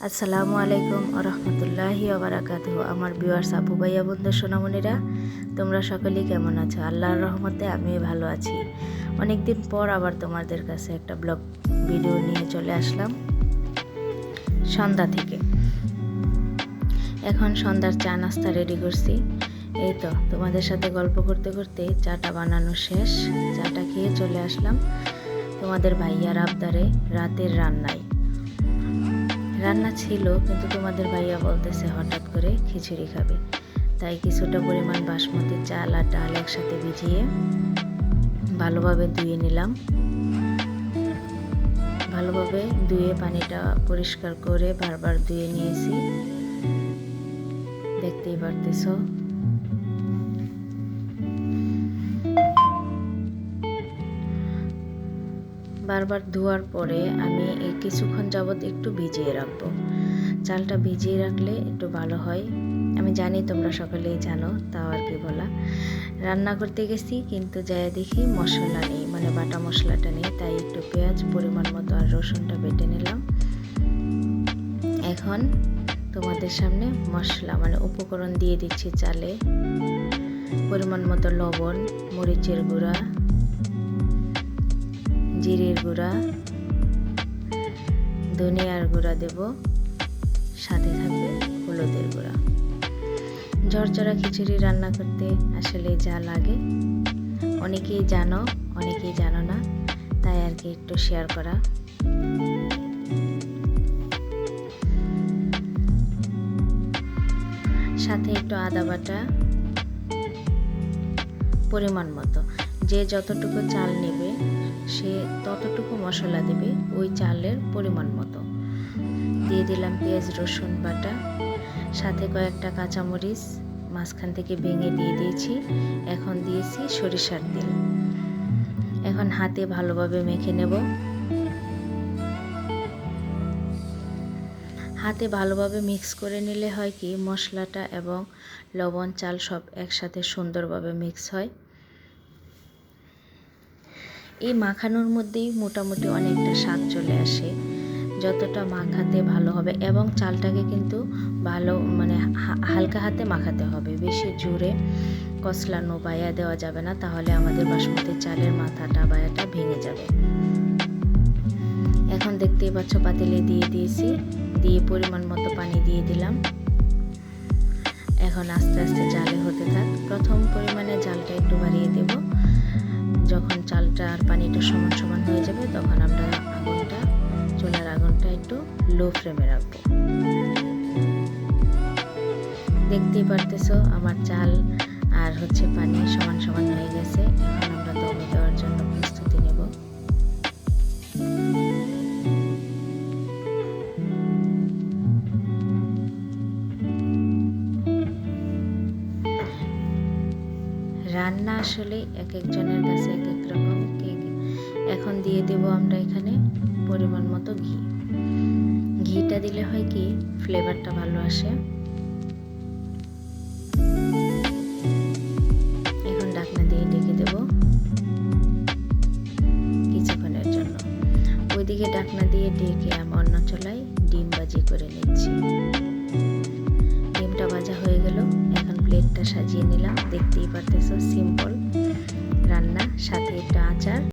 আসসালামু আলাইকুম রহমতুল্লাহি ওবারাকাতুহু। আমার ভিউয়ার্স আপু ভাইয়া বন্ধু সোনামণিরা, তোমরা সকলেই কেমন আছো? আল্লাহর রহমতে আমি ভালো আছি। অনেকদিন পর আবার তোমাদের কাছে একটা ব্লগ ভিডিও নিয়ে চলে আসলাম সন্ধ্যা থেকে। এখন সন্ধ্যার চা নাস্তা রেডি করছি। এই তো তোমাদের সাথে গল্প করতে করতে চাটা বানানো শেষ। চাটা খেয়ে চলে আসলাম তোমাদের ভাইয়ার আবদারে রাতের রান্নায়। রান্না ছিল, কিন্তু তোমাদের ভাইয়া বলতেছে হঠাৎ করে খিচুড়ি খাবে, তাই কিছুটা পরিমাণ বাসমতি চাল আর ডাল একসাথে ভিজিয়ে ভালোভাবে ধুয়ে নিলাম। ভালোভাবে ধুয়ে পানিটা পরিষ্কার করে বারবার ধুয়ে নিয়েছি, দেখতেই পারতেছ। বারবার ধোয়ার পরে আমি কিছুক্ষণ যাবৎ একটু ভিজিয়ে রাখবো। চালটা ভিজিয়ে রাখলে একটু ভালো হয়। আমি জানি তোমরা সকলেই জানো, তাও আর কি বলা। রান্না করতে গেছি, কিন্তু যাই দেখি মশলা নেই, মানে বাটা মশলাটা নেই, তাই একটু পেঁয়াজ পরিমাণ মতো আর রসুনটা বেটে নিলাম। এখন তোমাদের সামনে মশলা মানে উপকরণ দিয়ে দিচ্ছি চালে। পরিমাণ মতো লবণ, মরিচের গুঁড়া, জিরের গুঁড়া, ধনিয়ার গুঁড়া দেব, সাথে থাকবে হলুদের গুঁড়া। ঝরঝরা খিচুড়ি রান্না করতে আসলে যা লাগে অনেকেই জানো, অনেকেই জানো না, তাই আর কি একটু শেয়ার করা। সাথে একটু আদা বাটা পরিমাণ মতো। যে যতটুকু চাল নেবে সে ততটুকু মশলা দেবে, ওই চালের পরিমাণ মতো। দিয়ে দিলাম পেঁয়াজ রসুন বাটা, সাথে কয়েকটা কাঁচামরিচ মাঝখান থেকে ভেঙে দিয়ে দিয়েছি। এখন দিয়েছি সরিষার তেল। এখন হাতে ভালোভাবে মেখে নেব। হাতে ভালোভাবে মিক্স করে নিলে হয় কি, মশলাটা এবং লবণ চাল সব একসাথে সুন্দরভাবে মিক্স হয়। এই মাখানোর মধ্যেই মোটামুটি অনেকটা স্বাদ চলে আসে। যতটা মাখাতে ভালো হবে, এবং চালটাকে কিন্তু ভালো মানে হালকা হাতে মাখাতে হবে, বেশি জোরে কসলানো বায়া দেওয়া যাবে না, তাহলে আমাদের বাসমতি চালের মাথাটা বায়াটা ভেঙে যাবে। এখন দেখতেই পাচ্ছ পাতিলে দিয়ে দিয়েছি, দিয়ে পরিমাণ মতো পানি দিয়ে দিলাম। এখন আস্তে আস্তে জালে হতে থাক। প্রথম পরিমাণে জালটা একটু বাড়িয়ে দেব। যখন চালটা আর পানিটা সমান সমান হয়ে যাবে, তখন আমরা চুলার আগুনটা একটু লো ফ্লেমে রাখবো। দেখতেই পারতেছো আমার চাল আর পানি সমান সমান হয়ে গেছে। এখন আমরা দমে দেওয়ার জন্য প্রস্তুতি নেব। রান্না আসলে এক একজনের কাছে এক এক রকম। এখন দিয়ে দেব আমরা এখানে পরিমাণ মতো ঘি। ঘিটা দিলে হয় কি, ফ্লেভারটা ভালো আসে। এখন ঢাকনা দিয়ে ঢেকে দেব কিছুক্ষণের জন্য। ওইদিকে ঢাকনা দিয়ে ঢেকে আমি অন্য চুলায় ডিম ভাজি করে নিচ্ছি। ডিমটা ভাজা হয়ে গেল, এখন প্লেটটা সাজিয়ে নিলাম। দেখতেই পারতেছো সিম্পল রান্না, সাথে একটা আচার।